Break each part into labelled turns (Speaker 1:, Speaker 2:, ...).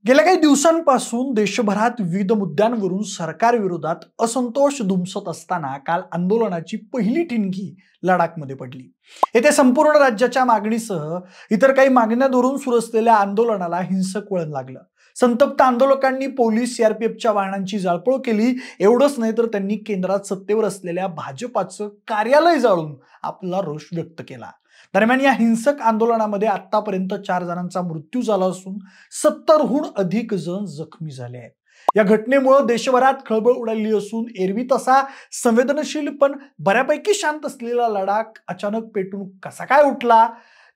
Speaker 1: गेल्या काही दिवसांपासून देशभरात विविध मुद्द्यांवरून सरकारविरोधात असंतोष धुमसत असताना काल आंदोलनाची पहिली ठिणगी लडाखमध्ये पडली। येथे संपूर्ण राज्याच्या मागणीसह इतर काही मागण्यांवरून सुरू असलेल्या आंदोलनाला हिंसक वळण लागलं। संतप्त आंदोलकांनी पोलीस सीआरपीएफच्या वाहनांची जाळपोळ केली। एवढंच नाही तर त्यांनी केंद्रात सत्तेवर असलेल्या भाजपाचं कार्यालय जाळून आपला रोष व्यक्त केला। दरम्यान या हिंसक आंदोलनामध्ये आतापर्यंत 4 जणांचा मृत्यू झाला असून 70हून अधिक जण जखमी झाले आहेत। या घटनेमुळे देशभरात खळबळ उडाली असून एरवी तसा संवेदनशील पण बऱ्यापैकी शांत असलेला लडाख अचानक पेटून कसा काय उठला?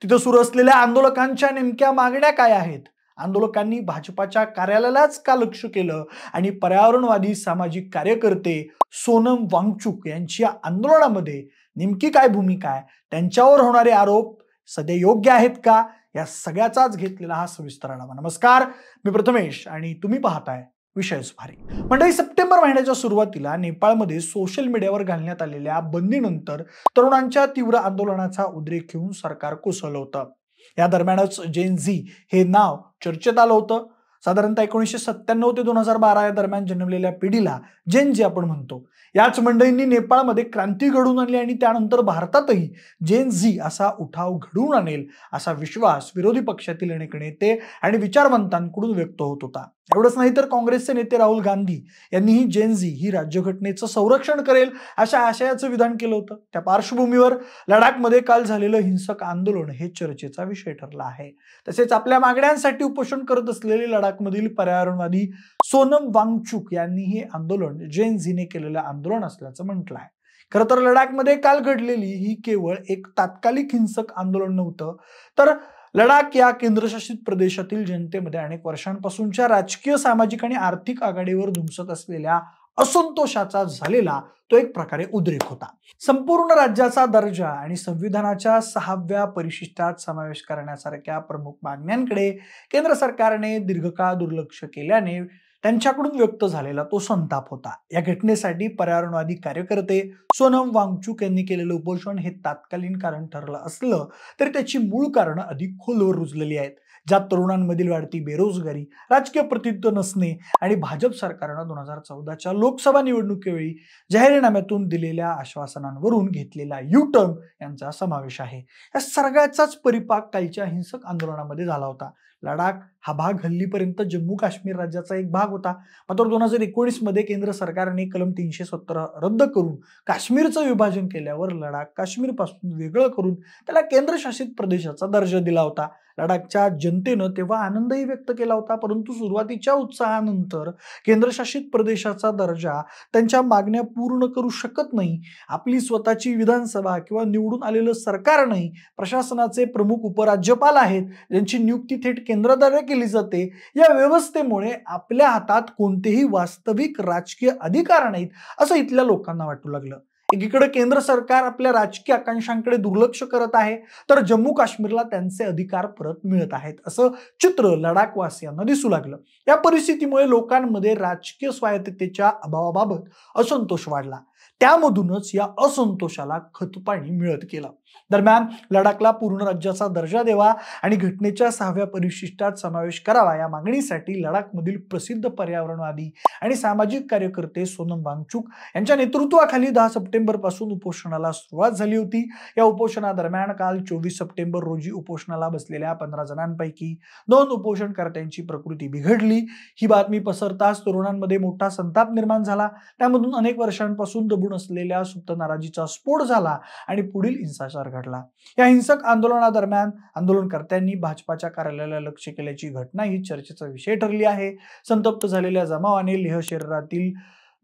Speaker 1: तिथे सुरू असलेल्या आंदोलकांच्या नेमक्या मागण्या काय आहेत? आंदोलकांनी भाजपाच्या कार्यालयालाच का लक्ष केलं आणि पर्यावरणवादी सामाजिक कार्यकर्ते सोनम वांगचुक यांची या आंदोलनामध्ये नेमकी काय भूमिका आहे? त्यांच्यावर होणारे आरोप सध्या योग्य आहेत का? या सगळ्याचाच घेतलेला हा सविस्तर आढावा। नमस्कार, मी प्रथमेश आणि तुम्ही पाहताय विषयच भारी। मंडळी, सप्टेंबर महिन्याच्या सुरुवातीला नेपाळमध्ये सोशल मीडियावर घालण्यात आलेल्या बंदीनंतर तरुणांच्या तीव्र आंदोलनाचा उद्रेक घेऊन सरकार कोसळलं होतं। या दरम्यानच जेन झी हे नाव चर्चेत आलं होतं। साधारणतः 1997 ते 2012 या दरम्यान जन्मलेल्या पिढीला जेन झी आपण म्हणतो। याच मंडळींनी नेपाळमध्ये क्रांती घडवून आणली आणि त्यानंतर भारतातही जेन झी असा उठाव घडवून आणेल असा विश्वास विरोधी पक्षातील अनेक नेते आणि विचारवंतांकडून व्यक्त होत होता। एवढंच नाही तर काँग्रेसचे नेते राहुल गांधी यांनीही जेन झी ही राज्यघटनेचं संरक्षण करेल अशा आशयाचं विधान केलं होतं। त्या पार्श्वभूमीवर लडाखमध्ये काल झालेलं हिंसक आंदोलन हे चर्चेचा विषय ठरला आहे। तसेच आपल्या मागण्यांसाठी उपोषण करत असलेले लडाखमधील पर्यावरणवादी सोनम वांगचुक यांनी हे आंदोलन जेन झीने केलेलं आंदोलन असल्याचं म्हटलं आहे। खरं तर लडाखमध्ये काल घडलेली ही केवळ एक तात्कालिक हिंसक आंदोलन नव्हतं, तर लडाख या केंद्रशासित प्रदेशातील जनतेमध्ये अनेक वर्षांपासूनच्या राजकीय, सामाजिक आणि आर्थिक आघाडीवर धुमसत असलेल्या असंतोषाचा झालेला तो एक प्रकारे उद्रेक होता। संपूर्ण राज्याचा दर्जा आणि संविधानाच्या 6व्या परिशिष्टात समावेश करण्यासारख्या प्रमुख मागण्यांकडे केंद्र सरकारने दीर्घकाळ दुर्लक्ष केल्याने त्यांच्याकडून व्यक्त झालेला तो संताप होता। या घटनेसाठी पर्यावरणवादी कार्यकर्ते सोनम वांगचुक यांनी केलेलं उपोषण हे तात्कालीन कारण ठरलं असलं तरी त्याची मूळ कारणं अधिक खोलवर रुजलेली आहेत, ज्यात तरुणांमधील वाढती बेरोजगारी, राजकीय प्रतिष्ठा नसणे आणि भाजप सरकारनं 2014च्या लोकसभा निवडणुकीवेळी जाहीरनाम्यातून दिलेल्या आश्वासनांवरून घेतलेला यू-टर्न यांचा समावेश आहे। या सगळ्याचाच परिपाक कालच्या हिंसक आंदोलनामध्ये झाला होता। लडाख हा भाग हल्लीपर्यंत जम्मू काश्मीर राज्याचा एक भाग होता, मात्र 2019 मध्ये केंद्र सरकारने कलम 317 रद्द करून काश्मीरचं विभाजन केल्यावर लडाख काश्मीर पासून वेगळं करून त्याला केंद्रशासित प्रदेशाचा दर्जा दिला होता। लडाखच्या जनतेनं तेव्हा आनंदही व्यक्त केला होता, परंतु सुरुवातीच्या उत्साहानंतर केंद्रशासित प्रदेशाचा दर्जा त्यांच्या मागण्या पूर्ण करू शकत नाही, आपली स्वतःची विधानसभा किंवा निवडून आलेलं सरकार नाही, प्रशासनाचे प्रमुख उपराज्यपाल आहेत ज्यांची नियुक्ती थेट केंद्राद्वारे केली जाते, या व्यवस्थेमुळे आपल्या हातात कोणतेही वास्तविक राजकीय अधिकार नाहीत असं इथल्या लोकांना वाटू लागलं। एकीकडे केंद्र सरकार आपल्या राजकीय आकांक्षांकडे दुर्लक्ष करत आहे, तर जम्मू काश्मीरला त्यांचे अधिकार परत मिळत आहेत असं चित्र लडाखवासियांना दिसू लागलं। या परिस्थितीमुळे लोकांमध्ये राजकीय स्वायत्ततेच्या अभावाबाबत असंतोष वाढला। त्यामधूनच या असंतोषाला खतपाणी मिळत गेलं। दरम्यान लडाखला पूर्ण राज्याचा दर्जा द्यावा आणि घटनेच्या 6व्या परिशिष्टात समावेश करावा या मागणीसाठी लडाखमधील प्रसिद्ध पर्यावरणवादी आणि सामाजिक कार्यकर्ते सोनम वांगचुक यांच्या नेतृत्वाखाली 10 सप्टेंबर पासून उपोषणाला सुरुवात झाली होती। या उपोषणादरम्यान काल 24 सप्टेंबर रोजी उपोषणाला बसलेल्या 15 जणांपैकी 2 उपोषणकर्त्यांची प्रकृती बिघडली। ही बातमी पसरताच तरुणांमध्ये मोठा संताप निर्माण झाला। त्यामधून अनेक वर्षांपासून दबून असलेल्या सुप्त नाराजीचा स्फोट झाला आणि पुढील हिंसाचार घडला। या हिंसक आंदोलनादरम्यान आंदोलनकर्त्यांनी भाजपाच्या कार्यालयाला लक्ष केल्याची घटना ही चर्चेचा विषय ठरली आहे। संतप्त झालेल्या जमावाने लेह शहरातील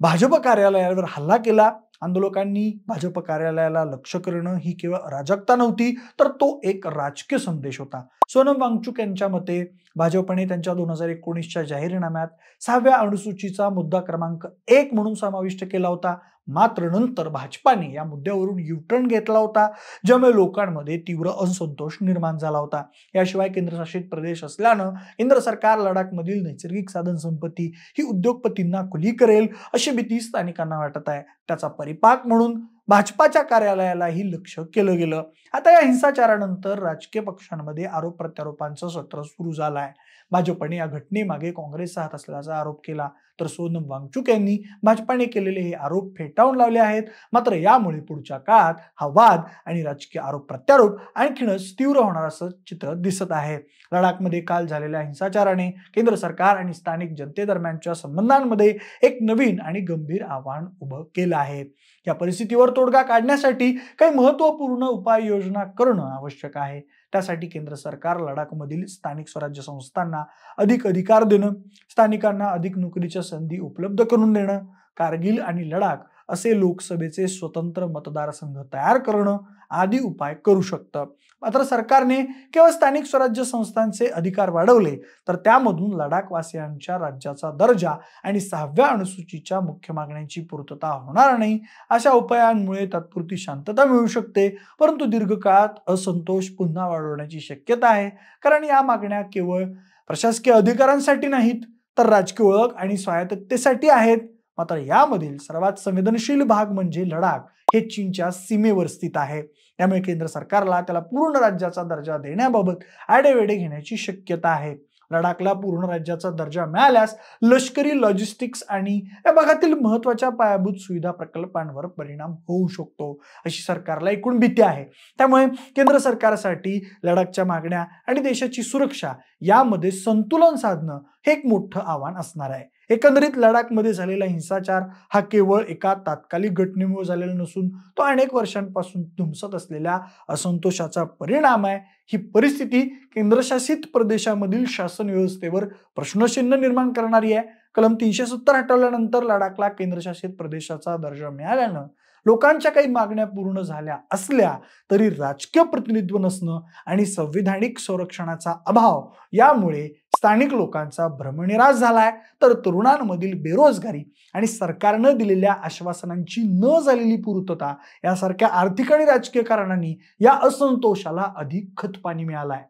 Speaker 1: भाजप कार्यालयावर हल्ला केला। आंदोलकांनी भाजप कार्यालयाला लक्ष करणं ही केवळ अराजकता नव्हती, तर तो एक राजकीय संदेश होता। सोनम वांगचुक यांच्या मते भाजपने त्यांच्या 2019च्या जाहीरनाम्यात 6व्या अनुसूचीचा मुद्दा क्रमांक 1 म्हणून समाविष्ट केला होता, मात्र नंतर भाजपाने या मुद्द्यावरून यू-टर्न घेतला होता, ज्यामुळे लोकांमध्ये तीव्र असंतोष निर्माण झाला होता। याशिवाय केंद्रशासित प्रदेश असल्यानं केंद्र सरकार लडाखमधील नैसर्गिक साधन संपत्ती ही उद्योगपतींना खुली करेल अशी भीती स्थानिकांना वाटत आहे। त्याचा परिपाक म्हणून भाजपाच्या कार्यालयालाही लक्ष केलं गेलं। आता या हिंसाचारानंतर राजकीय पक्षांमध्ये आरोप प्रत्यारोपांचं सत्र सुरू झालं आहे। भाजपने या घटनेमागे काँग्रेसचा हात असल्याचा आरोप केला, तर सोनम वांगचुक यांनी भाजपाने केलेले हे आरोप फेटाळून लावले आहेत. मात्र यामुळे पुढच्या काळात हा वाद आणि राजकीय आरोप प्रत्यारोप आणखीनच तीव्र होणार असं चित्र दिसत आहे. लडाखमध्ये काल झालेल्या हिंसाचाराने केंद्र सरकार आणि स्थानिक जनतेदरम्यानच्या संबंधांमध्ये एक नवीन आणि गंभीर आव्हान उभं केलं आहे. या परिस्थितीवर तोडगा काढण्यासाठी काही महत्त्वपूर्ण उपाययोजना करणं आवश्यक आहे. त्यासाठी केंद्र सरकार लडाखमधील स्थानिक स्वराज्य संस्थांना अधिक अधिकार देणं, स्थानिकांना अधिक नोकरीच्या संधी उपलब्ध करून देणं, कारगिल आणि लडाख असे लोकसभेचे स्वतंत्र मतदारसंघ तयार करणं आदी उपाय करू शकतं. मात्र सरकारने केवळ स्थानिक स्वराज्य संस्थांचे अधिकार वाढवले तर त्यामधून लडाखवासियांच्या राज्याचा दर्जा आणि 6व्या अनुसूचीच्या मुख्य मागण्यांची पूर्तता होणार नाही. अशा उपायांमुळे तात्पुरती शांतता मिळू शकते, परंतु दीर्घकाळात असंतोष पुन्हा वाढवण्याची शक्यता आहे. कारण या मागण्या केवळ प्रशासकीय अधिकारांसाठी नाहीत, तर राजकीय ओळख आणि स्वायत्ततेसाठी आहेत. मात्र यामधील सर्वात संवेदनशील भाग म्हणजे लडाख हे चीनच्या सीमेवर स्थित आहे. त्यामुळे केंद्र सरकारला त्याला पूर्ण राज्याचा दर्जा देण्याबाबत आढेवेढे घेण्याची शक्यता आहे. लडाखला पूर्ण राज्याचा दर्जा मिळाल्यास लष्करी, लॉजिस्टिक्स आणि या भागातील महत्वाच्या पायाभूत सुविधा प्रकल्पांवर परिणाम होऊ शकतो, अशी सरकारला एकूण भीती आहे. त्यामुळे केंद्र सरकारसाठी लडाखच्या मागण्या आणि देशाची सुरक्षा यामध्ये संतुलन साधणं हे एक मोठं आव्हान असणार आहे. एकंदरीत लडाखमध्ये झालेला हिंसाचार हा केवळ एका तात्कालिक घटनेमुळे झालेला नसून तो अनेक वर्षांपासून धुमसत असलेल्या असंतोषाचा परिणाम आहे. ही परिस्थिती केंद्रशासित प्रदेशामधील शासन व्यवस्थेवर प्रश्नचिन्ह निर्माण करणारी आहे. कलम 370 हटवल्यानंतर लडाखला केंद्रशासित प्रदेशाचा दर्जा मिळाल्यानं लोकांच्या काही मागण्या पूर्ण झाल्या असल्या तरी राजकीय प्रतिनिधित्व नसणं आणि संविधानिक संरक्षणाचा अभाव यामुळे स्थानिक लोकांचा भ्रमनिरास झालाय, तर तरुणांमधील बेरोजगारी आणि सरकारनं दिलेल्या आश्वासनांची न झालेली पूर्तता यासारख्या आर्थिक आणि राजकीय कारणांनी या असंतोषाला अधिक खतपाणी मिळालाय.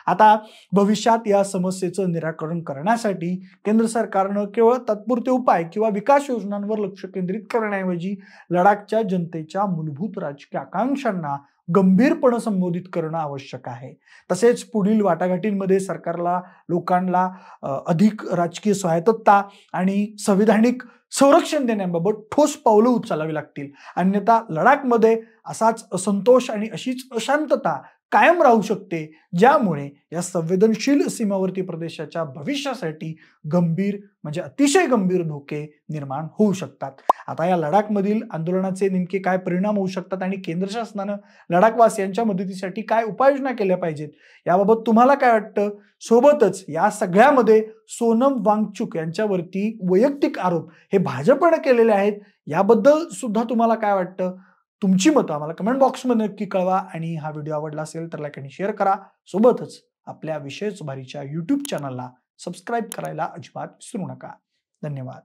Speaker 1: आता भविष्यात या समस्येचं निराकरण करण्यासाठी केंद्र सरकारनं केवळ तात्पुरते उपाय किंवा विकास योजनांवर लक्ष केंद्रित करण्याऐवजी लडाखच्या जनतेच्या मूलभूत राजकीय आकांक्षांना गंभीरपणे संबोधित करणं आवश्यक आहे. तसेच पुढील वाटाघाटींमध्ये सरकारला लोकांना अधिक राजकीय स्वायत्तता आणि संविधानिक संरक्षण देण्याबाबत ठोस पावलं उचलावी लागतील. अन्यथा लडाखमध्ये असाच असंतोष आणि अशीच अशांतता कायम राहू शकते, ज्यामुळे या संवेदनशील सीमावर्ती प्रदेशाच्या भविष्यासाठी गंभीर म्हणजे अतिशय गंभीर धोके निर्माण होऊ शकतात. आता या लडाखमधील आंदोलनाचे नेमके काय परिणाम होऊ शकतात आणि केंद्र शासनानं लडाखवासियांच्या मदतीसाठी काय उपाययोजना केल्या पाहिजेत याबाबत तुम्हाला काय वाटतं? सोबतच या सगळ्यामध्ये सोनम वांगचुक यांच्यावरती वैयक्तिक आरोप हे भाजपने केलेले आहेत, याबद्दल सुद्धा तुम्हाला काय वाटतं? तुमची मतं आम्हाला कमेंट बॉक्समध्ये नक्की कळवा आणि हा व्हिडिओ आवडला असेल तर लाईक आणि शेअर करा. सोबतच आपल्या विषय चुभारीच्या YouTube चॅनलला सबस्क्राईब करायला अजिबात विसरू नका. धन्यवाद.